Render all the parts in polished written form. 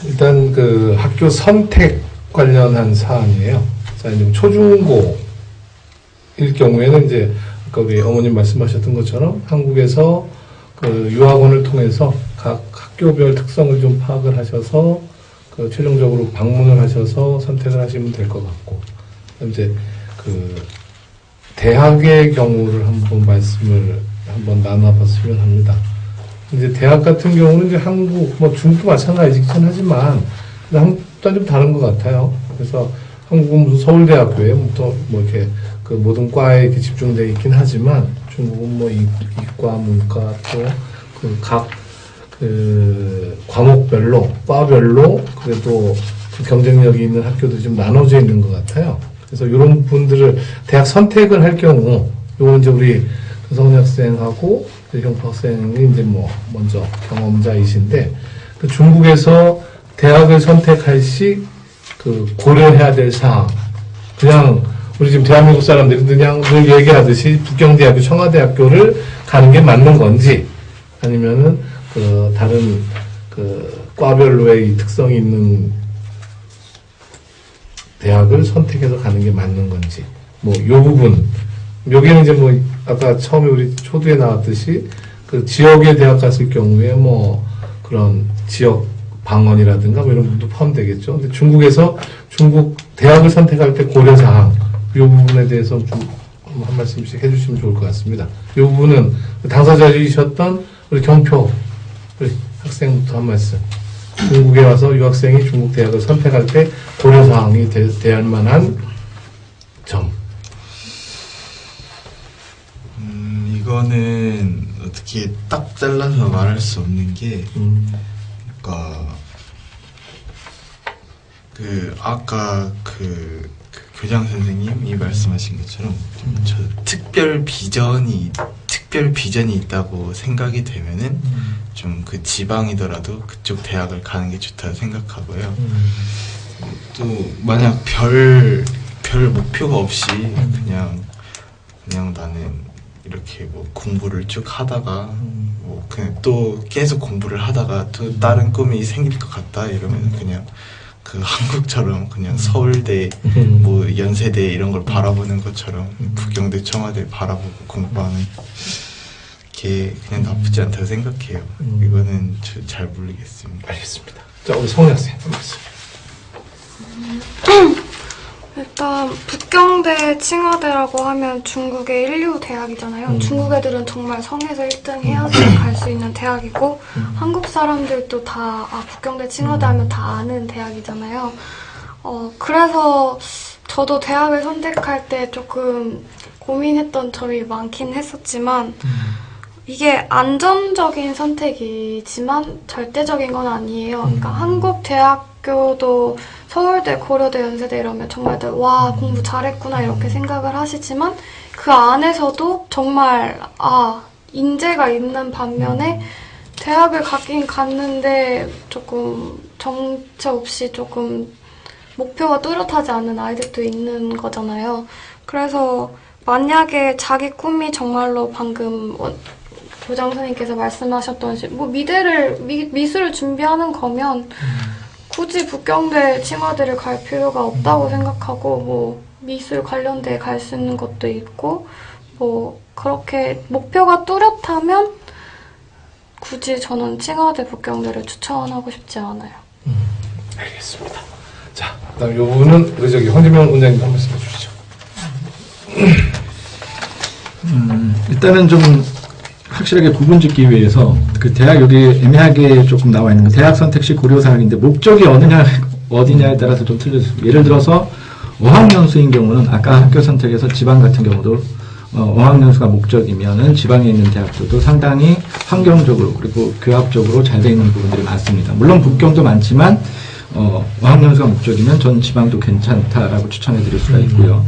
일단 그 학교 선택 관련한 사안이에요. 자, 이제 초중고일 경우에는 이제 아까 우리 어머님 말씀하셨던 것처럼 한국에서 그 유학원을 통해서 각 학교별 특성을 좀 파악을 하셔서 그 최종적으로 방문을 하셔서 선택을 하시면 될 것 같고, 이제 그 대학의 경우를 한번 나눠봤으면 합니다. 이제 대학 같은 경우는 이제 한국, 뭐 중국도 마찬가지긴 하지만 한국도 좀 다른 것 같아요. 그래서 한국은 무슨 서울대학교에 뭐 이렇게 그 모든 과에 이렇게 집중되어 있긴 하지만 중국은 뭐 이과, 문과 또 그 각 그 과목별로, 과별로 그래도 그 경쟁력이 있는 학교들이 좀 나눠져 있는 것 같아요. 그래서 이런 분들을 대학 선택을 할 경우, 요건 이제 우리 성은 학생하고 형부 학생이 이제 뭐 먼저 경험자이신데, 그 중국에서 대학을 선택할 시 그 고려해야 될 사항, 그냥 우리 지금 대한민국 사람들이 그냥 늘 얘기하듯이 북경대학교, 청와대학교를 가는 게 맞는 건지, 아니면은 그 다른 그 과별로의 특성이 있는 대학을 선택해서 가는 게 맞는 건지, 뭐 요 부분, 여기는 이제 뭐 아까 처음에 우리 초두에 나왔듯이 그 지역의 대학 갔을 경우에 뭐 그런 지역 방언이라든가 뭐 이런 부분도 포함되겠죠. 근데 중국에서 중국 대학을 선택할 때 고려사항, 이 부분에 대해서 좀 한 말씀씩 해주시면 좋을 것 같습니다. 이 부분은 당사자이셨던 우리 경표 우리 학생부터 한 말씀. 중국에 와서 유학생이 중국 대학을 선택할 때 고려사항이 대할 만한 점. 이거는 어떻게 딱 잘라서 말할 수 없는 게, 그러니까 그 아까 그 교장 선생님이 말씀하신 것처럼 저 특별 비전이 있다고 생각이 되면은 좀 그 지방이더라도 그쪽 대학을 가는 게 좋다고 생각하고요. 또 만약 별 목표가 없이 그냥 나는 이렇게 뭐 공부를 쭉 하다가 뭐 그냥 또 계속 공부를 하다가 또 다른 꿈이 생길 것 같다 이러면 그냥 그 한국처럼 그냥 서울대 뭐 연세대 이런 걸 바라보는 것처럼 북경대 청와대 바라보고 공부하는 게 그냥 나쁘지 않다고 생각해요. 이거는 잘 모르겠습니다. 알겠습니다. 자, 우리 성은 학생 한 말씀. 일단 북경대, 칭화대라고 하면 중국의 인류 대학이잖아요. 중국 애들은 정말 성에서 1등 해야지 갈 수 있는 대학이고, 한국 사람들도 다 북경대, 칭화대 하면 다 아는 대학이잖아요. 그래서 저도 대학을 선택할 때 조금 고민했던 점이 많긴 했었지만, 이게 안전적인 선택이지만 절대적인 건 아니에요. 그러니까 한국 대학교도 서울대, 고려대, 연세대 이러면 정말 와 공부 잘했구나 이렇게 생각을 하시지만, 그 안에서도 정말 인재가 있는 반면에 대학을 가긴 갔는데 조금 정체 없이 조금 목표가 뚜렷하지 않은 아이들도 있는 거잖아요. 그래서 만약에 자기 꿈이 정말로 방금 교장 선생님께서 말씀하셨던 뭐 미술을 준비하는 거면 굳이 북경대, 칭화대를 갈 필요가 없다고 생각하고, 뭐 미술 관련대에 갈 수 있는 것도 있고, 뭐 그렇게 목표가 뚜렷하면 굳이 저는 칭화대, 북경대를 추천하고 싶지 않아요. 알겠습니다. 자, 그다음 이 부분은 우리 저기 황진명 원장님 한 말씀 해주시죠. 일단은 좀 확실하게 구분짓기 위해서 그 대학 여기 애매하게 조금 나와 있는 거, 대학 선택 시 고려 사항인데 목적이 어디냐에 따라서 좀 틀려집니다. 예를 들어서 어학연수인 경우는 아까 학교 선택에서 지방 같은 경우도 어학연수가 목적이면은 지방에 있는 대학들도 상당히 환경적으로 그리고 교합적으로 잘 되어 있는 부분들이 많습니다. 물론 북경도 많지만 어학연수가 목적이면 전 지방도 괜찮다라고 추천해 드릴 수가 있고요.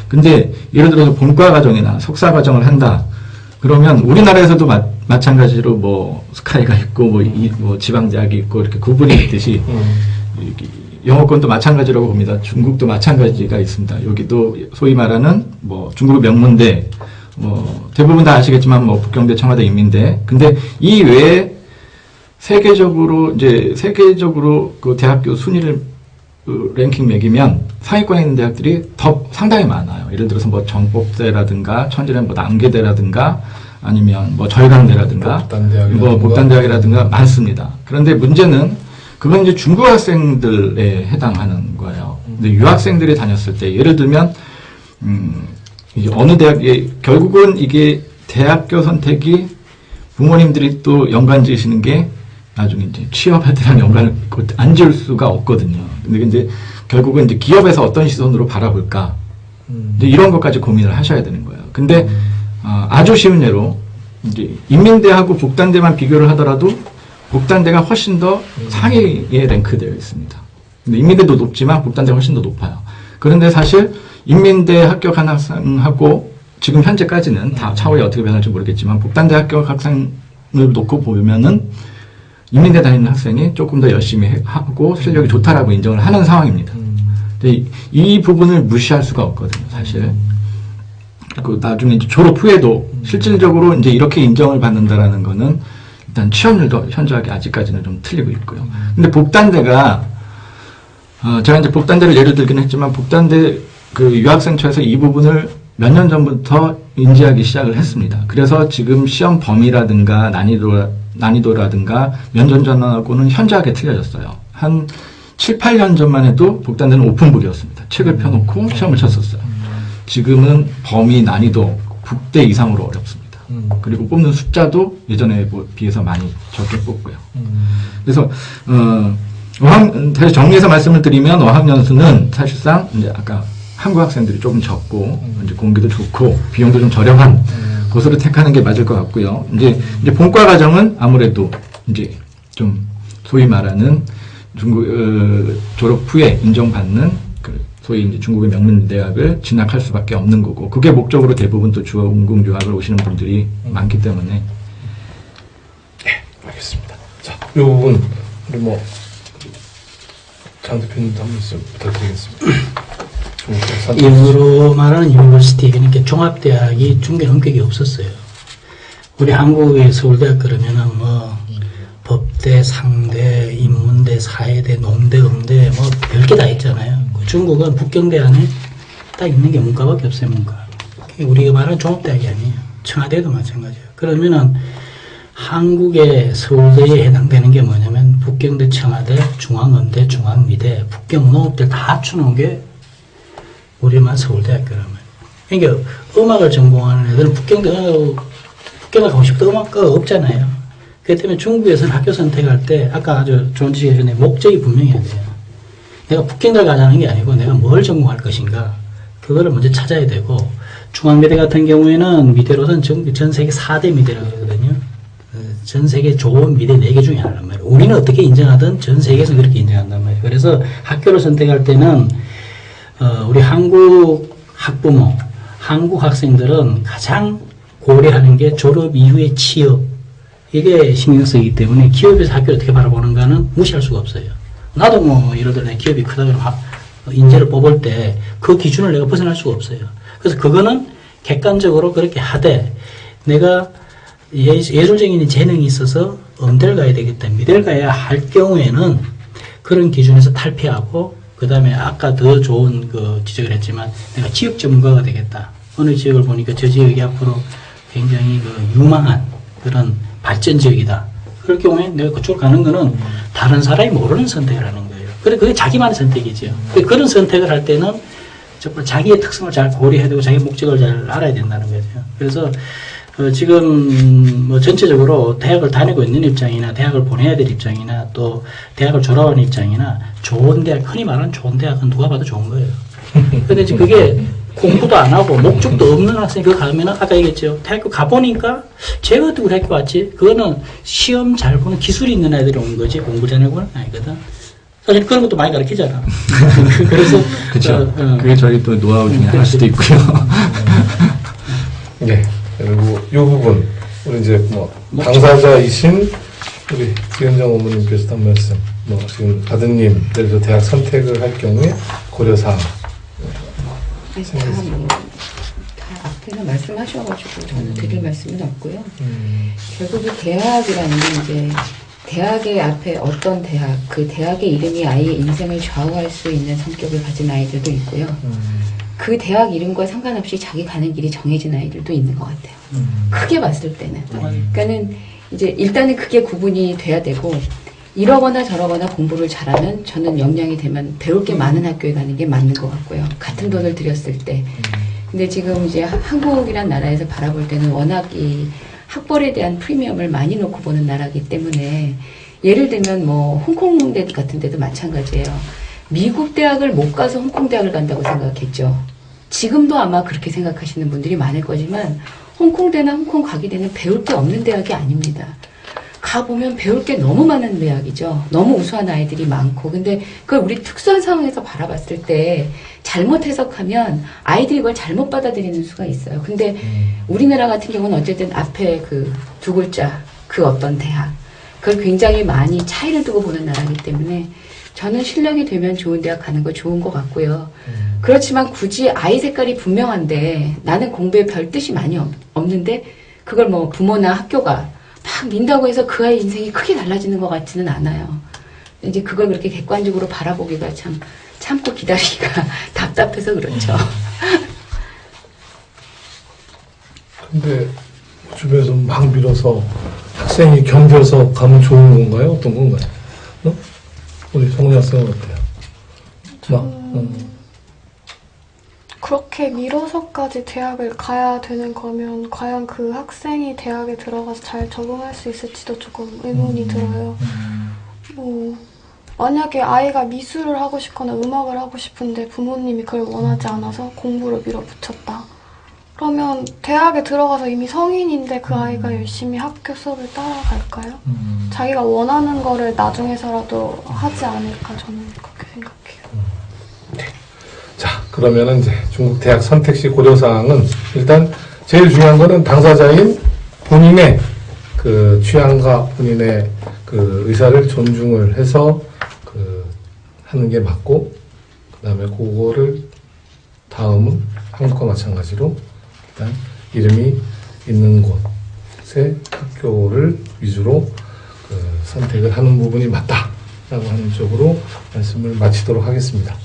근데 예를 들어서 본과 과정이나 석사 과정을 한다. 그러면 우리나라에서도 마찬가지로 뭐 스카이가 있고 뭐 지방대학이 있고 이렇게 구분이 있듯이 영어권도 마찬가지라고 봅니다. 중국도 마찬가지가 있습니다. 여기도 소위 말하는 뭐 중국의 명문대, 뭐 대부분 다 아시겠지만 뭐 북경대, 청와대, 인민대. 근데 이 외에 세계적으로 그 대학교 순위를 랭킹 매기면 상위권에 있는 대학들이 더 상당히 많아요. 예를 들어서 뭐 정법대라든가 천지연 뭐 남계대라든가 아니면 뭐 절강대라든가 뭐 복단대학이라든가 많습니다. 그런데 문제는 그건 이제 중국 학생들에 해당하는 거예요. 근데 유학생들이 다녔을 때 예를 들면 이제 어느 대학에 결국은 이게 대학교 선택이 부모님들이 또 연관 지으시는 게 나중에 이제 취업할 때랑 연관을 안 지을 수가 없거든요. 근데 이제 결국은 이제 기업에서 어떤 시선으로 바라볼까 이제 이런 것까지 고민을 하셔야 되는 거예요. 근데 아주 쉬운 예로 이제 인민대하고 복단대만 비교를 하더라도 복단대가 훨씬 더 상위에 랭크되어 있습니다. 근데 인민대도 높지만 복단대가 훨씬 더 높아요. 그런데 사실 인민대 합격한 학생하고 지금 현재까지는 다 차후에 어떻게 변할지 모르겠지만 복단대 합격 학생을 놓고 보면은 인민대 다니는 학생이 조금 더 열심히 하고 실력이 좋다라고 인정을 하는 상황입니다. 근데 이 부분을 무시할 수가 없거든요, 사실. 그 나중에 이제 졸업 후에도 실질적으로 이제 이렇게 인정을 받는다라는 거는 일단 취업률도 현저하게 아직까지는 좀 틀리고 있고요. 근데 복단대가 제가 이제 복단대를 예를 들긴 했지만 복단대 그 유학생처에서 이 부분을 몇 년 전부터 인지하기 시작을 했습니다. 그래서 지금 시험 범위라든가 난이도라든가 몇 년 전하고는 현저하게 틀려졌어요. 한 7, 8년 전만 해도 복단대는 오픈북이었습니다. 책을 펴놓고 시험을 쳤었어요. 지금은 범위, 난이도, 국대 이상으로 어렵습니다. 그리고 뽑는 숫자도 예전에 비해서 많이 적게 뽑고요. 그래서 다시 정리해서 말씀을 드리면 어학연수는 사실상 이제 아까 한국 학생들이 조금 적고 이제 공기도 좋고 비용도 좀 저렴한 곳으로 택하는 게 맞을 것 같고요. 이제 본과 과정은 아무래도 이제 좀 소위 말하는 중국 졸업 후에 인정받는 그 소위 이제 중국의 명문 대학을 진학할 수밖에 없는 거고 그게 목적으로 대부분 또 중국 유학을 오시는 분들이 많기 때문에. 네, 알겠습니다. 자, 이 부분 우리 장 대표님도 한 말씀 부탁드리겠습니다. 일부러 말하는 유니버시티, 그러니까 종합대학이 중개 성격이 없었어요. 우리 한국의 서울대학 그러면은 법대, 상대, 인문대, 사회대, 농대, 음대 별게 다 있잖아요. 중국은 북경대 안에 딱 있는 게 문과밖에 없어요, 문과. 우리가 말하는 종합대학이 아니에요. 청와대도 마찬가지예요. 그러면은 한국의 서울대에 해당되는 게 뭐냐면 북경대, 청와대, 중앙음대, 중앙미대, 북경농업대 다 합쳐놓은 게 우리만 서울대학교라면. 그러니까 음악을 전공하는 애들은 북경대 가고 싶다 음악과가 없잖아요. 그렇기 때문에 중국에서는 학교 선택할 때 아까 아주 좋은 지적해 주셨는데 목적이 분명해야 돼요. 내가 북경대를 가자는 게 아니고 내가 뭘 전공할 것인가 그거를 먼저 찾아야 되고 중앙미대 같은 경우에는 미대로서는 전 세계 4대 미대라고 그러거든요. 전 세계 좋은 미대 4개 중에 하나란 말이에요. 우리는 어떻게 인정하든 전 세계에서 그렇게 인정한단 말이에요. 그래서 학교를 선택할 때는 우리 한국 학부모, 한국 학생들은 가장 고려하는 게 졸업 이후의 취업. 이게 신경 쓰이기 때문에 기업에서 학교를 어떻게 바라보는가는 무시할 수가 없어요. 나도 예를 들어 기업이 크다 그러면 인재를 뽑을 때 그 기준을 내가 벗어날 수가 없어요. 그래서 그거는 객관적으로 그렇게 하되 내가 예술적인 재능이 있어서 음대를 가야 되겠다, 미대를 가야 할 경우에는 그런 기준에서 탈피하고 그 다음에 아까 더 좋은 지적을 했지만 내가 지역 전문가가 되겠다. 어느 지역을 보니까 저 지역이 앞으로 굉장히 유망한 그런 발전 지역이다. 그럴 경우에 내가 그쪽으로 가는 거는 다른 사람이 모르는 선택을 하는 거예요. 그게 자기만의 선택이죠. 그런 선택을 할 때는 정말 자기의 특성을 잘 고려해야 되고 자기 목적을 잘 알아야 된다는 거죠. 그래서 지금 전체적으로 대학을 다니고 있는 입장이나 대학을 보내야 될 입장이나 또 대학을 졸업하는 입장이나 좋은 대학, 흔히 말하는 좋은 대학은 누가 봐도 좋은 거예요. 근데 이제 그게 공부도 안 하고 목적도 없는 학생이 그거 가면은 아까 얘기했죠. 대학교 가보니까 제가 어떻게 우리 학교 왔지? 그거는 시험 잘 보는 기술이 있는 애들이 온 거지 공부 잘하고는 아니거든. 사실 그런 것도 많이 가르치잖아. 그래서 그렇죠. 그게 저희 또 노하우 중에 하나일 수도 있고요. 네. 그리고 이 부분 우리 이제 당사자이신 우리 기현정 어머님께서도 한 말씀 지금 아드님들도 대학 선택을 할 경우에 고려사항 다 앞에서 말씀하셔가지고 저는 드릴 말씀은 없고요. 결국은 대학이라는 게 이제 대학의 앞에 어떤 대학, 그 대학의 이름이 아이의 인생을 좌우할 수 있는 성격을 가진 아이들도 있고요. 그 대학 이름과 상관없이 자기 가는 길이 정해진 아이들도 있는 것 같아요. 크게 봤을 때는. 그러니까는 이제 일단은 그게 구분이 돼야 되고, 이러거나 저러거나 공부를 잘하면 저는 역량이 되면 배울 게 많은 학교에 가는 게 맞는 것 같고요. 같은 돈을 들였을 때. 근데 지금 이제 한국이란 나라에서 바라볼 때는 워낙 이 학벌에 대한 프리미엄을 많이 놓고 보는 나라이기 때문에, 예를 들면 뭐 홍콩대 같은 데도 마찬가지예요. 미국 대학을 못 가서 홍콩 대학을 간다고 생각했죠. 지금도 아마 그렇게 생각하시는 분들이 많을 거지만, 홍콩대나 홍콩 가기대는 배울 게 없는 대학이 아닙니다. 가보면 배울 게 너무 많은 대학이죠. 너무 우수한 아이들이 많고. 근데 그걸 우리 특수한 상황에서 바라봤을 때 잘못 해석하면 아이들이 그걸 잘못 받아들이는 수가 있어요. 근데 우리나라 같은 경우는 어쨌든 앞에 그 두 글자, 그 어떤 대학, 그걸 굉장히 많이 차이를 두고 보는 나라이기 때문에 저는 실력이 되면 좋은 대학 가는 거 좋은 것 같고요. 그렇지만 굳이 아이 색깔이 분명한데 나는 공부에 별 뜻이 많이 없는데 그걸 뭐 부모나 학교가 막 민다고 해서 그 아이 인생이 크게 달라지는 것 같지는 않아요. 이제 그걸 그렇게 객관적으로 바라보기가 참 참고 기다리기가 답답해서 그렇죠. 근데 주변에서 막 밀어서 학생이 견뎌서 가면 좋은 건가요? 어떤 건가요? 어? 우리 성훈이 학생은 어때요? 그렇게 밀어서까지 대학을 가야 되는 거면 과연 그 학생이 대학에 들어가서 잘 적응할 수 있을지도 조금 의문이 들어요. 뭐 만약에 아이가 미술을 하고 싶거나 음악을 하고 싶은데 부모님이 그걸 원하지 않아서 공부를 밀어붙였다. 그러면 대학에 들어가서 이미 성인인데 그 아이가 열심히 학교 수업을 따라갈까요? 자기가 원하는 거를 나중에서라도 하지 않을까 저는 그렇게 생각해요. 자, 그러면은 이제 중국 대학 선택 시 고려사항은 일단 제일 중요한 거는 당사자인 본인의 그 취향과 본인의 그 의사를 존중을 해서 그 하는 게 맞고, 그 다음에 그거를 다음은 한국과 마찬가지로 일단 이름이 있는 곳의 학교를 위주로 그 선택을 하는 부분이 맞다라고 하는 쪽으로 말씀을 마치도록 하겠습니다.